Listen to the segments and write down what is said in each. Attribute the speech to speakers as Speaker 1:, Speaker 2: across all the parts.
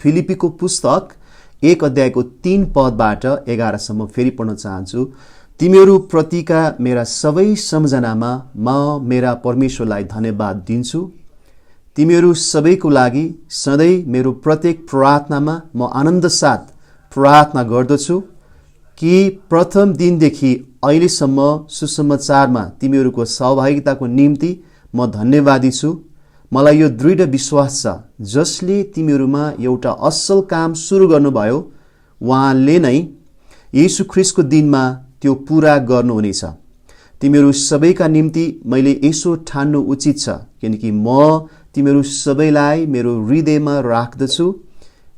Speaker 1: फिलिपीको पुस्तक 1 अध्यायको 3 पदबाट 11 सम्म फेरि पढ्न चाहन्छु। तिमीहरू प्रतिका मेरा सबै सम्झनामा म मेरा परमेश्वरलाई धन्यवाद दिन्छु। तिमीहरू सबैको लागि सधैँ मेरो प्रत्येक प्रार्थनामा म आनन्द साथ प्रार्थना गर्दछु कि प्रथम दिनदेखि अहिलेसम्म सुसमाचारमा तिमीहरूको सहभागिताको निम्ति म धन्यवादी छु। मलाई यो दृढ विश्वास छ, जसले तिमीहरूमा एउटा असल काम सुरु गर्नुभयो उहाँले नै येशू ख्रीष्टको दिनमा त्यो पूरा गर्नुहुनेछ। तिमीहरू सबैका निम्ति मैले यसो ठान्नु उचित छ, किनकि म तिमीहरू सबैलाई मेरो हृदयमा राख्दछु,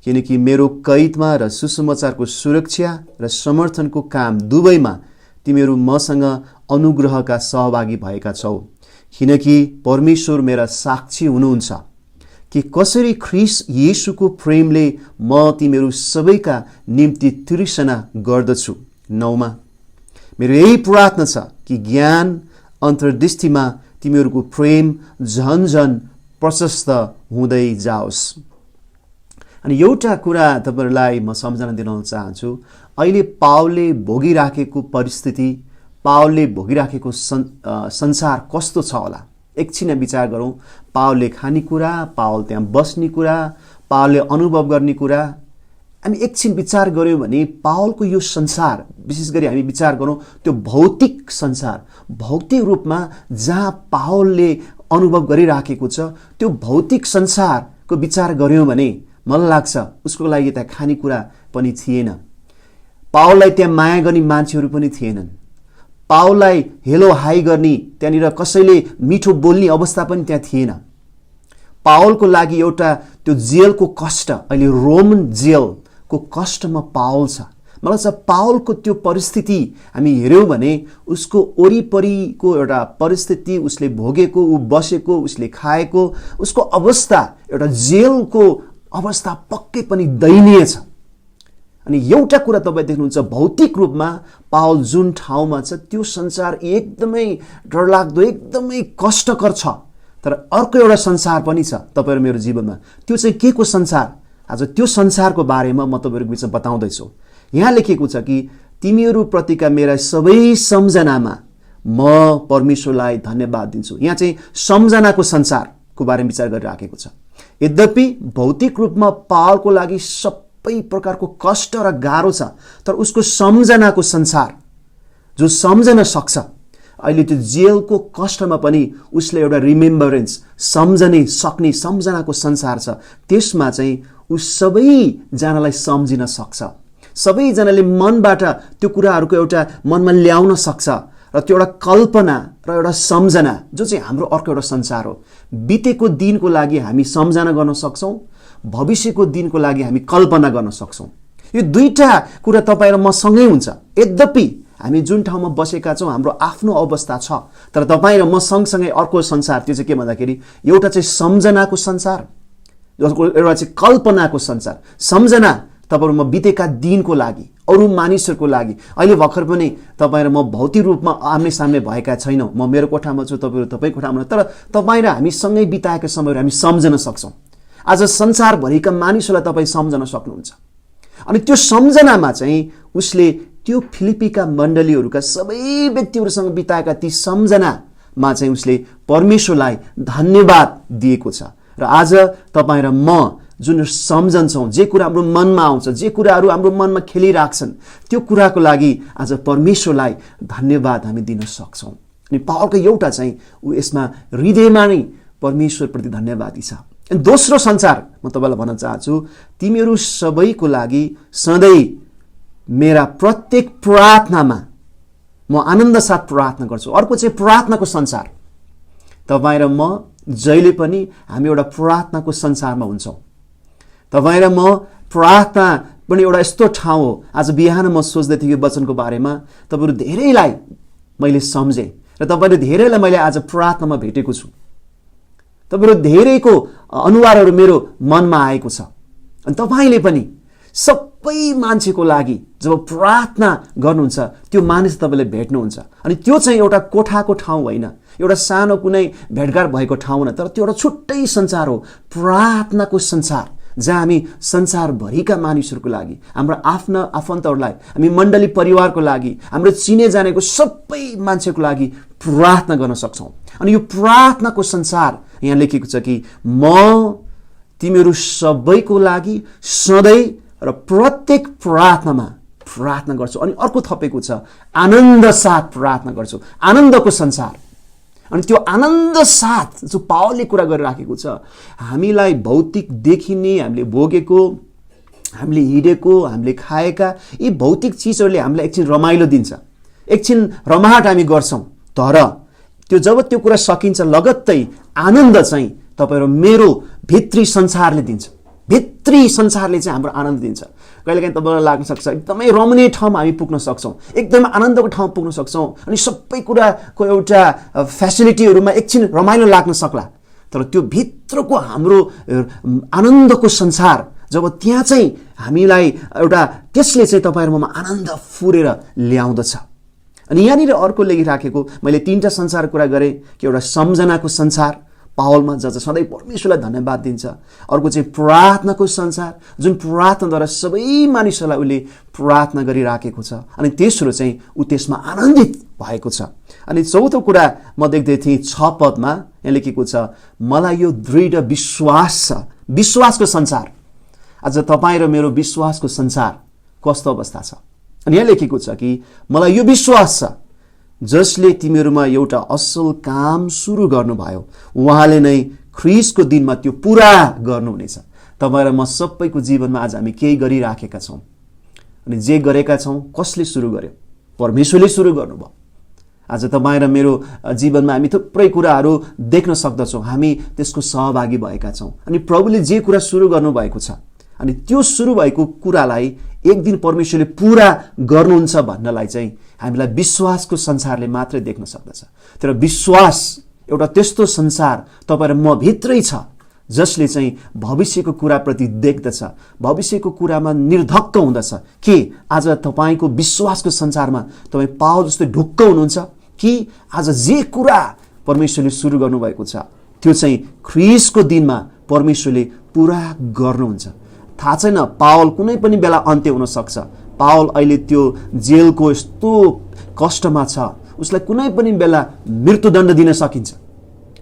Speaker 1: किनकि मेरो कैदमा र सुसमाचारको सुरक्षा र समर्थनको काम दुवैमा तिमीहरू मसँग अनुग्रहका सहभागी भएका छौ। किनकि परमेश्वर मेरा साक्षी हुनुहुन्छ कि कसरी ख्रीष्ट येशूको प्रेमले म तिमीहरू सबैका निम्ति तृष्णा गर्दछु। 9 मेरो यही प्रार्थना छ कि ज्ञान अन्तर्दृष्टिमा तिमीहरूको प्रेम झन झन प्रशस्त हुँदै जाओस्। अनि एउटा कुरा तपाईहरुलाई म सम्झना दिलाउन चाहन्छु। अहिले पावलले भोगिराखेको परिस्थिति, पावलले भोगिराखेको संसार कस्तो छ होला। एकछिन विचार गरौँ। पावलले खानेकुरा, पावल त्यहाँ बस्ने कुरा, पावलले अनुभव गर्ने कुरा, हामी एकछिन विचार गर्यौं भने पावलको यो संसार, विशेष गरी हामी विचार गरौँ त्यो भौतिक संसार, भौतिक रूपमा जहाँ पावलले अनुभव गरिराखेको छ त्यो भौतिक संसारको विचार गर्यौं भने मलाई लाग्छ उसको लागि त्यहाँ खानेकुरा पनि थिएन। पावललाई त्यहाँ माया गर्ने मान्छेहरू पनि थिएनन्। पावललाई हेलो हाई गर्ने, त्यहाँनिर कसैले मिठो बोल्ने अवस्था पनि त्यहाँ थिएन। पावलको लागि एउटा त्यो जेलको कष्ट, अहिले रोमन जेलको कष्टमा पावल छ। मलाई लाग्छ पावलको त्यो परिस्थिति हामी हेर्यौं भने उसको वरिपरिको एउटा परिस्थिति, उसले भोगेको, ऊ बसेको, उसले खाएको, उसको अवस्था, एउटा जेलको अवस्था पक्कै पनि दयनीय छ। अनि एउटा कुरा तपाईँ देख्नुहुन्छ, भौतिक रूपमा पावल जुन ठाउँमा छ त्यो संसार एकदमै डरलाग्दो, एकदमै कष्टकर छ। तर अर्को एउटा संसार पनि छ तपाईहरु मेरो जीवनमा। त्यो चाहिँ के को संसार? आज त्यो संसारको बारेमा म तपाईहरुको बिचमा बताउँदैछु। यहाँ लेखेको छ कि तिमीहरू प्रतिका मेरा सबै सम्झनामा म परमेश्वरलाई धन्यवाद दिन्छु। यहाँ चाहिँ सम्झनाको संसारको बारेमा विचार गरिराखेको छ। यद्यपि भौतिक रूपमा पावलको लागि सबै प्रकारको कष्ट र गाह्रो छ, तर उसको सम्झनाको संसार जो सम्झन सक्छ, अहिले त्यो जेलको कष्टमा पनि उसले एउटा रिमेम्बरेन्स, सम्झने सक्ने सम्झनाको संसार छ। त्यसमा चाहिँ ऊ सबैजनालाई सम्झिन सक्छ, सबैजनाले मनबाट त्यो कुराहरूको एउटा मनमा ल्याउन सक्छ र त्यो एउटा कल्पना र एउटा सम्झना जो चाहिँ हाम्रो अर्को एउटा संसार हो। बितेको दिनको लागि हामी सम्झना गर्न सक्छौं, भविष्यको दिनको लागि हामी कल्पना गर्न सक्छौं। यो दुईटा कुरा तपाईँ र मसँगै हुन्छ। यद्यपि हामी जुन ठाउँमा बसेका छौं हाम्रो आफ्नो अवस्था छ, तर तपाईँ र म सँगसँगै अर्को संसार, त्यो चाहिँ के भन्दाखेरि एउटा चाहिँ सम्झनाको संसार, एउटा चाहिँ कल्पनाको संसार। सम्झना तपाईहरु म बितेका दिनको लागि, अरू मानिसहरूको लागि। अहिले भर्खर पनि तपाईँ र म भौतिक रूपमा आम्ने सामने भएका छैनौं। म मेरो कोठामा छु, तपाईहरु तपाईँ कोठामा, तर तपाईँ र हामी सँगै बिताएका समयहरू हामी सम्झन सक्छौं। आज संसारभरिका मानिसहरूलाई तपाईँ सम्झन सक्नुहुन्छ। अनि त्यो सम्झनामा चाहिँ उसले त्यो फिलिपीका मण्डलीहरूका सबै व्यक्तिहरूसँग बिताएका ती सम्झनामा चाहिँ उसले परमेश्वरलाई धन्यवाद दिएको छ। र आज तपाईँ र म जुन सम्झन्छौं, जे कुरा हाम्रो मनमा आउँछ, जे कुराहरू हाम्रो मनमा खेलिराख्छन्, त्यो कुराको लागि आज परमेश्वरलाई धन्यवाद हामी दिन सक्छौं। अनि पावलको एउटा चाहिँ ऊ यसमा हृदयमा नै परमेश्वरप्रति धन्यवादी छ। अनि दोस्रो संसार म तपाईलाई भन्न चाहन्छु, तिमीहरू सबैको लागि सधैँ मेरा प्रत्येक प्रार्थनामा म आनन्द साथ प्रार्थना गर्छु। अर्को चाहिँ प्रार्थनाको संसार। तपाईँ र म जहिले पनि हामी एउटा प्रार्थनाको संसारमा हुन्छौं। तपाईँ र म प्रार्थना पनि एउटा यस्तो ठाउँ हो। आज बिहान म सोच्दै थिएँ यो वचनको बारेमा, तपाईहरु धेरैलाई मैले सम्झेँ र तपाईहरु धेरैलाई मैले आज प्रार्थनामा भेटेको छु। तपाईहरु धेरैको अनुहारहरू मेरो मनमा आएको छ। अनि तपाईले पनि सबै मान्छेको लागि जब प्रार्थना गर्नुहुन्छ त्यो मानिस तपाईले भेट्नुहुन्छ। अनि त्यो चाहिँ एउटा कोठाको ठाउँ होइन, एउटा सानो कुनै भेटघाट भएको ठाउँ होइन, तर त्यो एउटा छुट्टै संसार हो, प्रार्थनाको संसार, जहाँ हामी संसारभरिका मानिसहरूको लागि, हाम्रो आफ्ना आफन्तहरूलाई, हामी मण्डली परिवारको लागि, हाम्रो चिने जानेको सबै मान्छेको लागि प्रार्थना गर्न सक्छौँ। अनि यो प्रार्थनाको संसार यहाँ लेखेको छ कि म तिमीहरू सबैको लागि सधैँ र प्रत्येक प्रार्थनामा प्रार्थना गर्छु। अनि अर्को थपेको छ आनन्द साथ प्रार्थना गर्छु, आनन्दको संसार। अनि त्यो आनन्द साथ जो पावलले कुरा गरिराखेको छ, हामीलाई भौतिक देखिने, हामीले भोगेको, हामीले हिँडेको, हामीले खाएका यी भौतिक चिजहरूले हामीलाई एकछिन रमाइलो दिन्छ, एकछिन रमाहट हामी गर्छौँ। तर त्यो जब त्यो कुरा सकिन्छ, लगत्तै आनन्द चाहिँ तपाईँ र मेरो भित्री संसारले दिन्छ। भित्री संसारले चाहिँ हाम्रो आनन्द दिन्छ। कहिलेकाहीँ तपाईँलाई लाग्न सक्छ एकदमै रमणीय ठाउँमा हामी पुग्न सक्छौँ, एकदमै आनन्दको ठाउँमा पुग्न सक्छौँ, अनि सबै कुराको एउटा फेसिलिटीहरूमा एकछिन रमाइलो लाग्न सक्ला। तर त्यो भित्रको हाम्रो आनन्दको संसार जब त्यहाँ चाहिँ हामीलाई एउटा त्यसले चाहिँ तपाईँहरूमा आनन्द फुरेर ल्याउँदछ। अनि यहाँनिर अर्को लेखिराखेको मैले 3टा संसार कुरा गरेँ कि एउटा सम्झनाको संसार पावलमा जहाँ सधैँ परमेश्वरलाई धन्यवाद दिन्छ, अर्को चाहिँ प्रार्थनाको संसार जुन प्रार्थनाद्वारा सबै मानिसहरूलाई उसले प्रार्थना गरिराखेको छ, अनि तेस्रो चाहिँ ऊ त्यसमा आनन्दित भएको छ। अनि चौथो कुरा म देख्दै थिएँ 6 पदमा यहाँ लेखेको छ मलाई यो दृढ विश्वास छ, विश्वासको संसार। आज तपाईँ र मेरो विश्वासको संसार कस्तो अवस्था छ? अनि यहाँ लेखेको छ कि मलाई यो विश्वास छ जसले तिमीहरूमा एउटा असल काम सुरु गर्नुभयो उहाँले नै ख्रीष्टको दिनमा त्यो पुरा गर्नुहुनेछ। तपाईँ र म सबैको जीवनमा आज हामी केही गरिराखेका छौँ, अनि जे गरेका छौँ कसले सुरु गर्यो? परमेश्वरले सुरु गर्नुभयो। आज तपाईँ र मेरो जीवनमा हामी थुप्रै कुराहरू देख्न सक्दछौँ, हामी त्यसको सहभागी भएका छौँ। अनि प्रभुले जे कुरा सुरु गर्नुभएको छ, अनि त्यो सुरु भएको कुरालाई एक दिन परमेश्वरले पुरा गर्नुहुन्छ भन्नलाई चाहिँ हामीलाई विश्वासको संसारले मात्रै देख्न सक्दछ। तर विश्वास एउटा त्यस्तो संसार तपाईँ र म भित्रै छ जसले चाहिँ भविष्यको कुराप्रति देख्दछ, भविष्यको कुरामा निर्धक्क हुँदछ कि आज तपाईँको विश्वासको संसारमा तपाईँ पावल जस्तै ढुक्क हुनुहुन्छ कि आज जे कुरा परमेश्वरले सुरु गर्नुभएको छ त्यो चाहिँ ख्रीष्टको दिनमा परमेश्वरले पुरा गर्नुहुन्छ। थाहा छैन पावल कुनै पनि बेला अन्त्य हुन सक्छ। पावल अहिले त्यो जेलको यस्तो कष्टमा छ, उसलाई कुनै पनि बेला मृत्युदण्ड दिन सकिन्छ।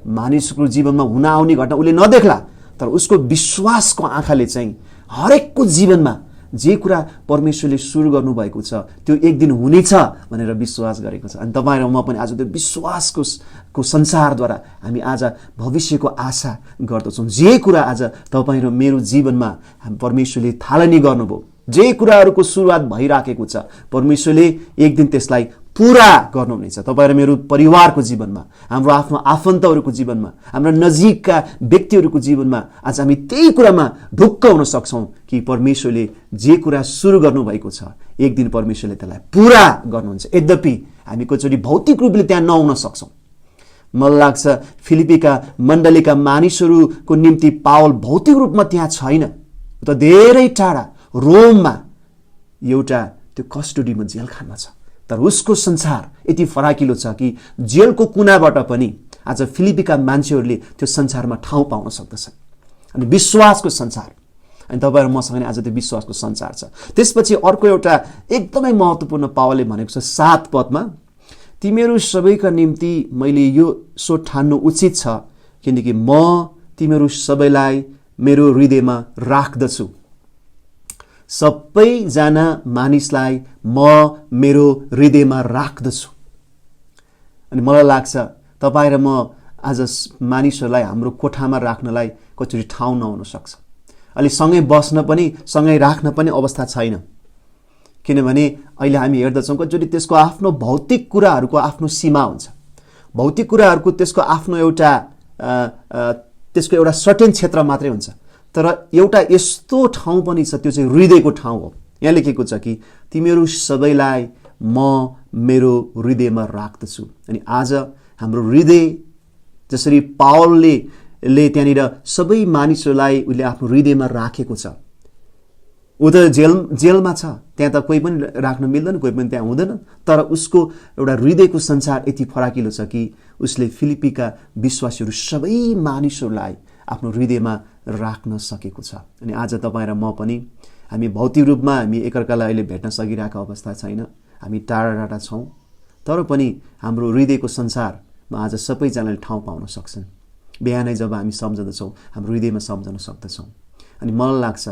Speaker 1: मानिसको जीवनमा हुन आउने घटना उसले नदेख्ला, तर उसको विश्वासको आँखाले चाहिँ हरेकको जीवनमा जे कुरा परमेश्वरले सुरु गर्नुभएको छ त्यो एक दिन हुनेछ भनेर विश्वास गरेको छ। अनि तपाईँ र म पनि आज त्यो विश्वासको संसारद्वारा हामी आज भविष्यको आशा गर्दछौँ। जे कुरा आज तपाईँ र मेरो जीवनमा परमेश्वरले थालनी गर्नुभयो, जे कुराहरूको सुरुवात भइराखेको छ परमेश्वरले एक दिन त्यसलाई पुरा गर्नुहुनेछ। तपाईँ र मेरो परिवारको जीवनमा, हाम्रो आफ्नो आफन्तहरूको जीवनमा, हाम्रो नजिकका व्यक्तिहरूको जीवनमा आज हामी त्यही कुरामा ढुक्क हुन सक्छौँ कि परमेश्वरले जे कुरा सुरु गर्नुभएको छ एक दिन परमेश्वरले त्यसलाई पुरा गर्नुहुन्छ। यद्यपि हामी कतिचोटि भौतिक रूपले त्यहाँ नहुन सक्छौँ। मलाई लाग्छ फिलिपीका मण्डलीका मानिसहरूको निम्ति पावल भौतिक रूपमा त्यहाँ छैन, त धेरै टाढा रोममा एउटा त्यो कस्टोडीमा जेलखानमा छ। तर उसको संसार यति फराकिलो छ कि जेलको कुनाबाट पनि आज फिलिपीका मान्छेहरूले त्यो संसारमा ठाउँ पाउन सक्दछन्। अनि विश्वासको संसार, अनि तपाईँ र मसँग आज त्यो विश्वासको संसार छ। त्यसपछि अर्को एउटा एकदमै महत्त्वपूर्ण पावलले भनेको छ 7 पदमा तिमीहरू सबैका निम्ति मैले यो सो ठान्नु उचित छ किनकि म तिमीहरू सबैलाई मेरो हृदयमा राख्दछु। सबैजना मानिसलाई म मेरो हृदयमा राख्दछु। अनि मलाई लाग्छ तपाईँ र म आज मानिसहरूलाई हाम्रो कोठामा राख्नलाई कतिचोटि ठाउँ नहुन सक्छ, अलि सँगै बस्न पनि सँगै राख्न पनि अवस्था छैन। किनभने अहिले हामी हेर्दछौँ कतिचोटि त्यसको आफ्नो भौतिक कुराहरूको आफ्नो सीमा हुन्छ, भौतिक कुराहरूको त्यसको आफ्नो एउटा त्यसको एउटा सर्टेन क्षेत्र मात्रै हुन्छ। तर एउटा यस्तो ठाउँ पनि छ, त्यो चाहिँ हृदयको ठाउँ हो। यहाँ लेखेको छ कि तिमीहरू सबैलाई म मेरो हृदयमा राख्दछु। अनि आज हाम्रो हृदय जसरी पावलले त्यहाँनिर सबै मानिसहरूलाई उसले आफ्नो हृदयमा राखेको छ। ऊ त जेलमा छ, त्यहाँ त कोही पनि राख्न मिल्दैन, कोही पनि त्यहाँ हुँदैन। तर उसको एउटा हृदयको संसार यति फराकिलो छ कि उसले फिलिपीका विश्वासीहरू सबै मानिसहरूलाई आफ्नो हृदयमा राख्न सकेको छ। अनि आज तपाईँ र म पनि हामी भौतिक रूपमा हामी एकअर्कालाई अहिले भेट्न सकिरहेको अवस्था छैन, हामी टाढा टाढा छौँ, तर पनि हाम्रो हृदयको संसारमा आज सबैजनाले ठाउँ पाउन सक्छन्। बिहानै जब हामी सम्झँदछौँ हाम्रो हृदयमा सम्झन सक्दछौँ। अनि मलाई लाग्छ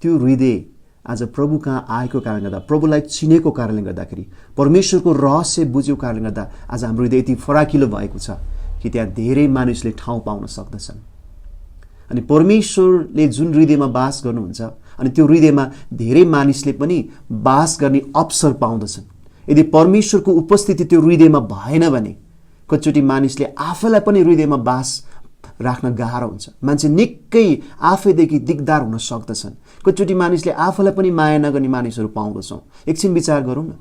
Speaker 1: त्यो हृदय आज प्रभु कहाँ आएको कारणले गर्दा, प्रभुलाई चिनेको कारणले गर्दाखेरि, परमेश्वरको रहस्य बुझेको कारणले गर्दा आज हाम्रो हृदय यति फराकिलो भएको छ कि त्यहाँ धेरै मानिसले ठाउँ पाउन सक्दछन्। अनि परमेश्वरले जुन हृदयमा बास गर्नुहुन्छ अनि त्यो हृदयमा धेरै मानिसले पनि बास गर्ने अवसर पाउँदछन्। यदि परमेश्वरको उपस्थिति त्यो हृदयमा भएन भने कतिचोटि मानिसले आफैलाई पनि हृदयमा बास राख्न गाह्रो हुन्छ। मान्छे निकै आफैदेखि दिगदार हुन सक्दछन्। कतिचोटि मानिसले आफैलाई पनि माया नगर्ने मानिसहरू पाउँदछौँ। एकछिन विचार गरौँ न,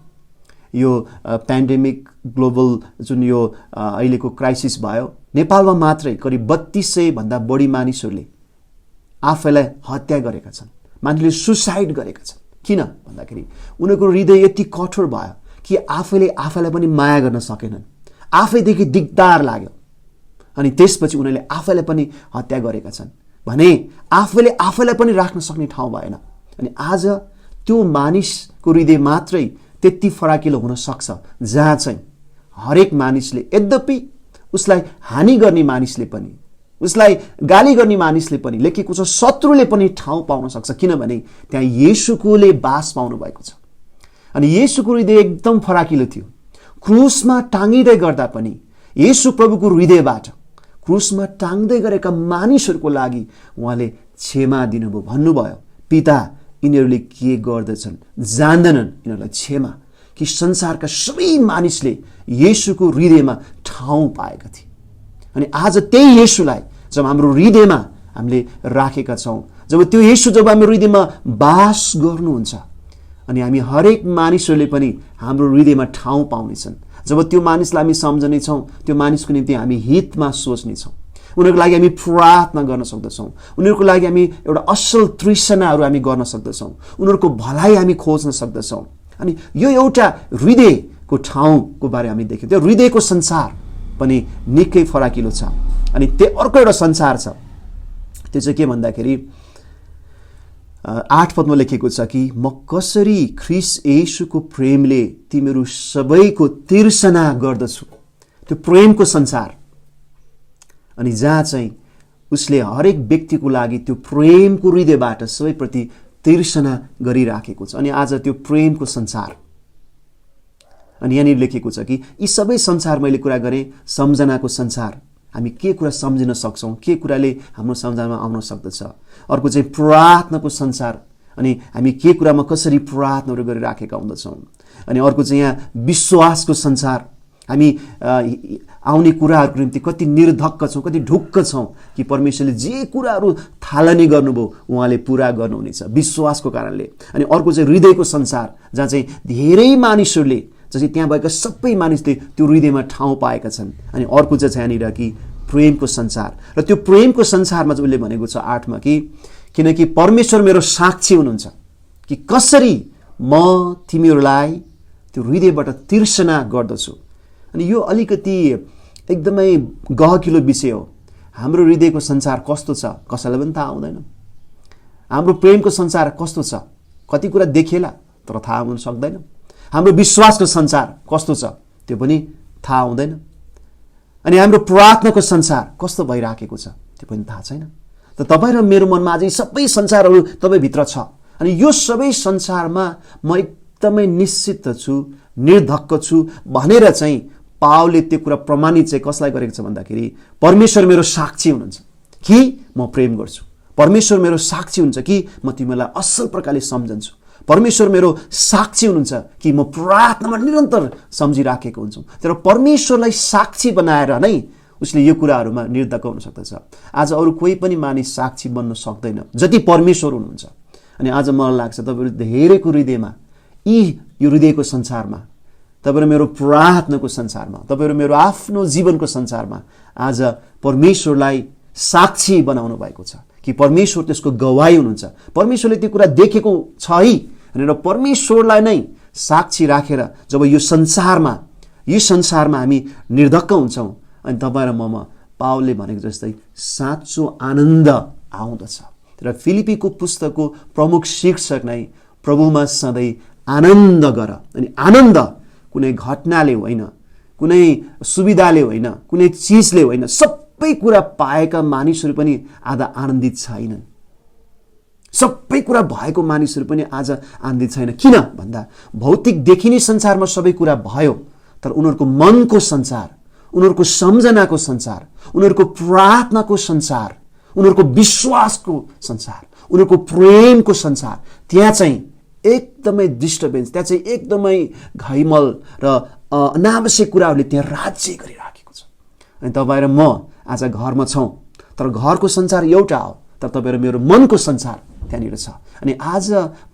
Speaker 1: यो पेन्डेमिक ग्लोबल जुन यो अहिलेको क्राइसिस भयो, नेपालमा मात्रै करिब 3200 भन्दा बढी मानिसहरूले आफैलाई हत्या गरेका छन्, मानिसले सुसाइड गरेका छन्। किन भन्दाखेरि उनीहरूको हृदय यति कठोर भयो कि आफैले आफैलाई पनि माया गर्न सकेनन्, आफैदेखि दिगदार लाग्यो अनि त्यसपछि उनीहरूले आफैलाई पनि हत्या गरेका छन् भने आफैले आफैलाई पनि राख्न सक्ने ठाउँ भएन। अनि आज त्यो मानिसको हृदय मात्रै त्यति फराकिलो हुन सक्छ जहाँ चाहिँ हरेक मानिसले, यद्यपि उसलाई हानि गर्ने मानिसले पनि, उसलाई गाली गर्ने मानिसले पनि, लेखेको छ शत्रुले पनि ठाउँ पाउन सक्छ, किनभने त्यहाँ येशूकोले बास पाउनु भएको छ। अनि येशूको हृदय एकदम फराकिलो थियो। क्रुसमा टाँगिँदै गर्दा पनि येशू प्रभुको हृदयबाट क्रुसमा टाँग्दै गरेका मानिसहरूको लागि उहाँले क्षमा दिनुभयो, भन्नुभयो पिता यिनीहरूले के गर्दछन् जान्दैनन्, यिनीहरूलाई क्षमा। कि संसारका सबै मानिसले येशूको हृदयमा ठाउँ पाएका थिए। अनि आज त्यही येशूलाई जब हाम्रो हृदयमा हामीले राखेका छौँ, जब त्यो येशू जब हाम्रो हृदयमा बास गर्नुहुन्छ अनि हामी हरेक मानिसहरूले पनि हाम्रो हृदयमा ठाउँ पाउनेछन्। जब त्यो मानिसलाई हामी सम्झनेछौँ, त्यो मानिसको निम्ति हामी हितमा सोच्नेछौँ, उनीहरूको लागि हामी प्रार्थना गर्न सक्दछौँ, उनीहरूको लागि हामी एउटा असल तृष्णाहरू हामी गर्न सक्दछौँ, उनीहरूको भलाइ हामी खोज्न सक्दछौँ। अनि यो एउटा हृदयको ठाउँको बारे हामी देख्यौँ। त्यो हृदयको संसार पनि निकै फराकिलो छ। अनि त्यो अर्को एउटा संसार छ, त्यो चाहिँ के भन्दाखेरि 8 पदमा लेखेको छ कि म कसरी ख्रीष्ट येशूको प्रेमले तिमीहरू सबैको तिर्सना गर्दछु। त्यो प्रेमको संसार, अनि जहाँ चाहिँ उसले हरेक व्यक्तिको लागि त्यो प्रेमको हृदयबाट सबैप्रति तिर्सना गरिराखेको छ। अनि आज त्यो प्रेमको संसार, अनि यहाँनिर लेखेको छ कि यी सबै संसार मैले कुरा गरेँ, सम्झनाको संसार, हामी के कुरा सम्झिन सक्छौँ, के कुराले हाम्रो सम्झनामा आउन सक्दछ। अर्को चाहिँ प्रार्थनाको संसार, अनि हामी के कुरामा कसरी प्रार्थनाहरू गरिराखेका हुँदछौँ। अनि अर्को चाहिँ यहाँ विश्वासको संसार, हामी आउने कुराहरूको निम्ति कति निर्धक्क छौँ, कति ढुक्क छौँ कि परमेश्वरले जे कुराहरू थालनी गर्नुभयो उहाँले पुरा गर्नुहुनेछ विश्वासको कारणले। अनि अर्को चाहिँ हृदयको संसार, जहाँ चाहिँ धेरै मानिसहरूले, जस्तै त्यहाँ भएका सबै मानिसले त्यो हृदयमा ठाउँ पाएका छन्। अनि अर्को चाहिँ यहाँनिर कि प्रेमको संसार, र त्यो प्रेमको संसारमा चाहिँ उसले भनेको छ 8 मा कि किनकि परमेश्वर मेरो साक्षी हुनुहुन्छ कि कसरी म तिमीहरूलाई त्यो हृदयबाट तिर्सना गर्दछु। अनि यो अलिकति एकदमै गहकिलो विषय हो। हाम्रो हृदयको संसार कस्तो छ कसैलाई पनि थाहा हुँदैन। हाम्रो प्रेमको संसार कस्तो छ कति कुरा देखेला तर थाहा हुन सक्दैन। हाम्रो विश्वासको संसार कस्तो छ त्यो पनि थाहा हुँदैन। अनि हाम्रो प्रार्थनाको संसार कस्तो भइराखेको छ त्यो पनि थाहा छैन। त तपाईँ र मेरो मनमा अझै सबै संसारहरू तपाईँभित्र छ। अनि यो सबै संसारमा म एकदमै निश्चित छु, निर्धक्क छु भनेर चाहिँ पावलले त्यो कुरा प्रमाणित चाहिँ कसलाई गरेको छ भन्दाखेरि परमेश्वर मेरो साक्षी हुनुहुन्छ कि म प्रेम गर्छु, परमेश्वर मेरो साक्षी हुन्छ कि म तिमीलाई असल प्रकारले सम्झन्छु, परमेश्वर मेरो साक्षी हुनुहुन्छ कि म प्रार्थनामा निरन्तर सम्झिराखेको हुन्छु। तर परमेश्वरलाई साक्षी बनाएर नै उसले यो कुराहरूमा निर्धक्क हुन सक्दछ। आज अरू कोही पनि मानिस साक्षी बन्न सक्दैन जति परमेश्वर हुनुहुन्छ। अनि आज मलाई लाग्छ तपाईँहरू धेरैको हृदयमा यो हृदयको संसारमा, तपाईँहरू मेरो प्रार्थनाको संसारमा, तपाईँहरू मेरो आफ्नो जीवनको संसारमा आज परमेश्वरलाई साक्षी बनाउनु भएको छ कि परमेश्वर त्यसको गवाही हुनुहुन्छ। परमेश्वरले त्यो कुरा देखेको छ है भनेर परमेश्वरलाई नै साक्षी राखेर जब यो संसारमा हामी निर्धक्क हुन्छौँ अनि तपाईँ र ममा पावलले भनेको जस्तै साँचो आनन्द आउँदछ। र फिलिपीको पुस्तकको प्रमुख शीर्षक नै प्रभुमा सधैँ आनन्द गर। अनि आनन्द कुनै घटनाले होइन, कुनै सुविधाले होइन, कुनै चिजले होइन। सबै कुरा पाएका मानिसहरू पनि आज आनन्दित छैनन्। सबै कुरा भएको मानिसहरू पनि आज आनन्दित छैन। किन भन्दा भौतिक देखिने संसारमा सबै कुरा भयो, तर उनीहरूको मनको संसार, उनीहरूको सम्झनाको संसार, उनीहरूको प्रार्थनाको संसार, उनीहरूको विश्वासको संसार, उनीहरूको प्रेमको संसार, त्यहाँ चाहिँ एकदमै डिस्टर्बेन्स, त्यहाँ चाहिँ एकदमै घाइमल र अनावश्यक कुराहरूले त्यहाँ राज्य गरिराखेको छ। अनि तपाईँ र म आज घरमा छौँ, तर घरको संसार एउटा हो, तर तपाईँ र मेरो मनको संसार त्यहाँनिर छ। अनि आज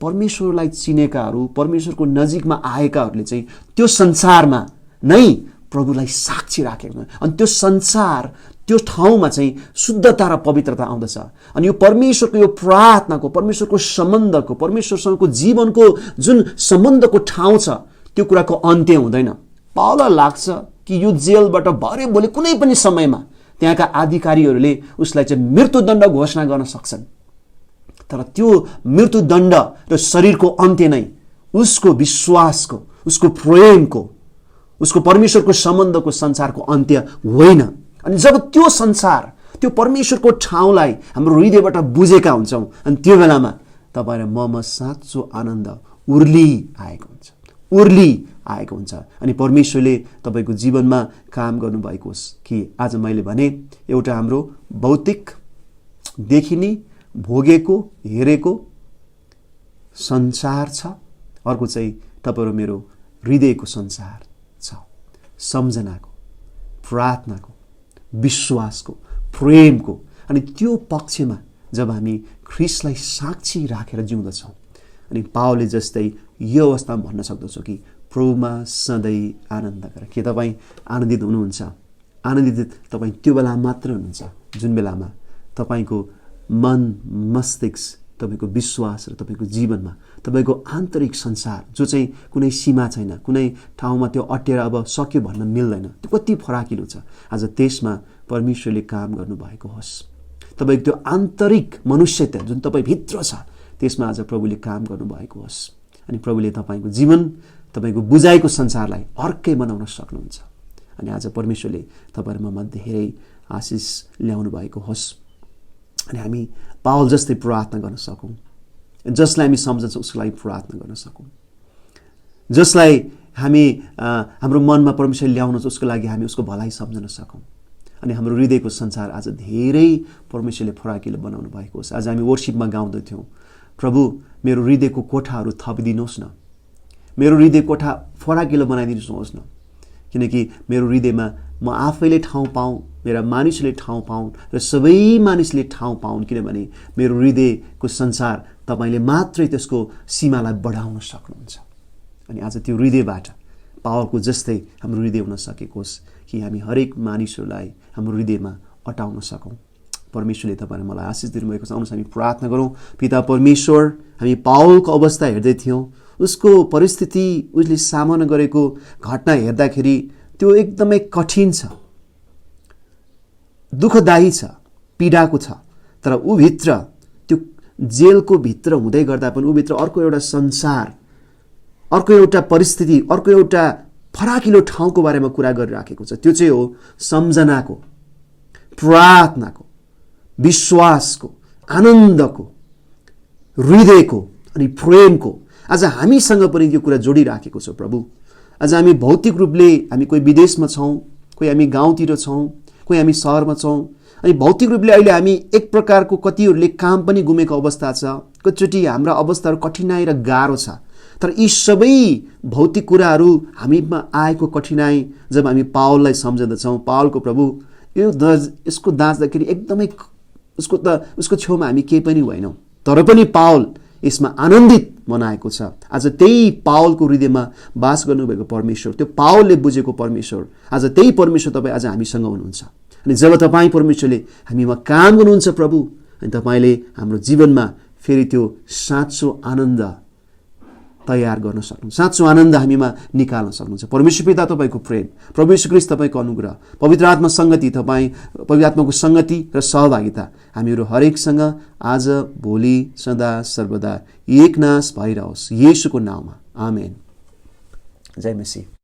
Speaker 1: परमेश्वरलाई चिनेकाहरू, परमेश्वरको नजिकमा आएकाहरूले चाहिँ त्यो संसारमा नै प्रभुलाई साक्षी राखेको छ। अनि त्यो संसार, त्यो ठाउँमा चाहिँ शुद्धता र पवित्रता आउँदछ। अनि यो परमेश्वरको यो प्रार्थनाको, परमेश्वरको सम्बन्धको, परमेश्वरसँगको जीवनको जुन सम्बन्धको ठाउँ छ, त्यो कुराको अन्त्य हुँदैन। पाउललाई लाग्छ कि यो जेलबाट भरे भोलि कुनै पनि समयमा त्यहाँका अधिकारीहरूले उसलाई चाहिँ मृत्युदण्ड घोषणा गर्न सक्छन्। तर त्यो मृत्युदण्ड र शरीरको अन्त्य नै उसको विश्वासको, उसको प्रेमको, उसको परमेश्वरको सम्बन्धको संसारको अन्त्य होइन। अनि जब त्यो संसार, त्यो परमेश्वरको ठाउँलाई हाम्रो हृदयबाट बुझेका हुन्छौँ, अनि त्यो बेलामा तपाईँ र ममा साँचो आनन्द उर्ली आएको हुन्छ, उर्ली आएको हुन्छ। अनि परमेश्वरले तपाईँको जीवनमा काम गर्नुभएको होस् कि आज मैले भने एउटा हाम्रो भौतिक देखिने, भोगेको, हेरेको संसार छ, अर्को चाहिँ तपाईँ र मेरो हृदयको संसार छ, सम्झनाको, प्रार्थनाको, विश्वासको, प्रेमको। अनि त्यो पक्षमा जब हामी ख्रीष्टलाई साक्षी राखेर जिउँदछौँ, अनि पावलले जस्तै यो अवस्थामा भन्न सक्दछौँ कि प्रभुमा सधैँ आनन्द गर। के तपाईँ आनन्दित हुनुहुन्छ? आनन्दित तपाईँ त्यो बेला मात्र हुनुहुन्छ जुन बेलामा तपाईँको मन, मस्तिष्क, तपाईँको विश्वास र तपाईँको जीवनमा तपाईँको आन्तरिक संसार जो चाहिँ कुनै सीमा छैन, कुनै ठाउँमा त्यो अटेर अब सक्यो भन्न मिल्दैन, त्यो कति फराकिलो छ, आज त्यसमा परमेश्वरले काम गर्नुभएको होस्। तपाईँको त्यो आन्तरिक मनुष्यता जुन तपाईँभित्र छ, त्यसमा आज प्रभुले काम गर्नुभएको होस्। अनि प्रभुले तपाईँको जीवन, तपाईँको बुझाइको संसारलाई अर्कै बनाउन सक्नुहुन्छ। अनि आज परमेश्वरले तपाईँहरूमा धेरै आशिष ल्याउनु भएको होस्। अनि हामी पावल जस्तै प्रार्थना गर्न सकौँ, जसलाई हामी सम्झन्छौँ उसको लागि प्रार्थना गर्न सकौँ, जसलाई हामी हाम्रो मनमा परमेश्वर ल्याउनु छ उसको लागि हामी उसको भलाइ सम्झन सकौँ। अनि हाम्रो हृदयको संसार आज धेरै परमेश्वरले फराकिलो बनाउनु भएको होस्। आज हामी वर्शिपमा गाउँदैथ्यौँ, प्रभु मेरो हृदयको कोठाहरू थपिदिनुहोस् न, मेरो हृदय कोठा फराकिलो बनाइदिनुहोस् न, किनकि मेरो हृदयमा म आफैले ठाउँ पाऊँ, मेरा मानिसले ठाउँ पाउन् र सबै मानिसले ठाउँ पाउन्, किनभने मेरो हृदयको संसार तपाईँले मात्रै त्यसको सीमालाई बढाउन सक्नुहुन्छ। अनि आज त्यो हृदयबाट पावलको जस्तै हाम्रो हृदय हुन सकेको होस् कि हामी हरेक मानिसहरूलाई हाम्रो हृदयमा अटाउन सकौँ। परमेश्वरले तपाईँलाई मलाई आशिष दिनुभएको छ। आउनुहोस् हामी प्रार्थना गरौँ। पिता परमेश्वर, हामी पावलको अवस्था हेर्दै थियौँ, उसको परिस्थिति, उसले सामना गरेको घटना हेर्दाखेरि त्यो एकदमै कठिन छ, दुःखदायी छ, पीडाको छ। तर ऊभित्र त्यो जेलको भित्र हुँदै गर्दा पनि ऊभित्र अर्को एउटा संसार, अर्को एउटा परिस्थिति, अर्को एउटा फराकिलो ठाउँको बारेमा कुरा गरिराखेको छ। त्यो चाहिँ हो सम्झनाको, प्रार्थनाको, विश्वासको, आनन्दको, हृदयको अनि प्रेमको। आज हामीसँग पनि यो कुरा जोडिराखेको छ प्रभु। आज हामी भौतिक रूपले हामी कोही विदेशमा छौँ, कोही हामी गाउँतिर छौँ, कोही हामी सहरमा छौँ। अनि भौतिक रूपले अहिले हामी एक प्रकारको कतिहरूले काम पनि गुमेको अवस्था छ, कतिचोटि हाम्रा अवस्थाहरू कठिनाई र गाह्रो छ। तर यी सबै भौतिक कुराहरू हामीमा आएको कठिनाई जब हामी पावललाई सम्झँदछौँ, पावलको प्रभु यसको दाँच्दाखेरि एकदमै उसको छेउमा हामी केही पनि होइनौँ, तर पनि पावल यसमा आनन्दित मनाएको छ। आज त्यही पावलको हृदयमा बास गर्नुभएको परमेश्वर, त्यो पावलले बुझेको परमेश्वर, आज त्यही परमेश्वर तपाईँ आज हामीसँग हुनुहुन्छ। अनि जब तपाईँ परमेश्वरले हामीमा काम गर्नुहुन्छ प्रभु, अनि तपाईँले हाम्रो जीवनमा फेरि त्यो साँचो आनन्द तयार गर्न सक्नुहुन्छ, साँचो आनन्द हामीमा निकाल्न सक्नुहुन्छ। परमेश्वर पिता तपाईँको प्रेम, प्रभु यीशु ख्रीष्ट तपाईँको अनुग्रह, पवित्र आत्मा सङ्गति, पवित्र आत्माको सङ्गति र सहभागिता हामीहरू हरेकसँग आज, भोलि, सदा सर्वदा एकनाश भइरहोस्, येशूको नाममा, आमेन। जय मसीह।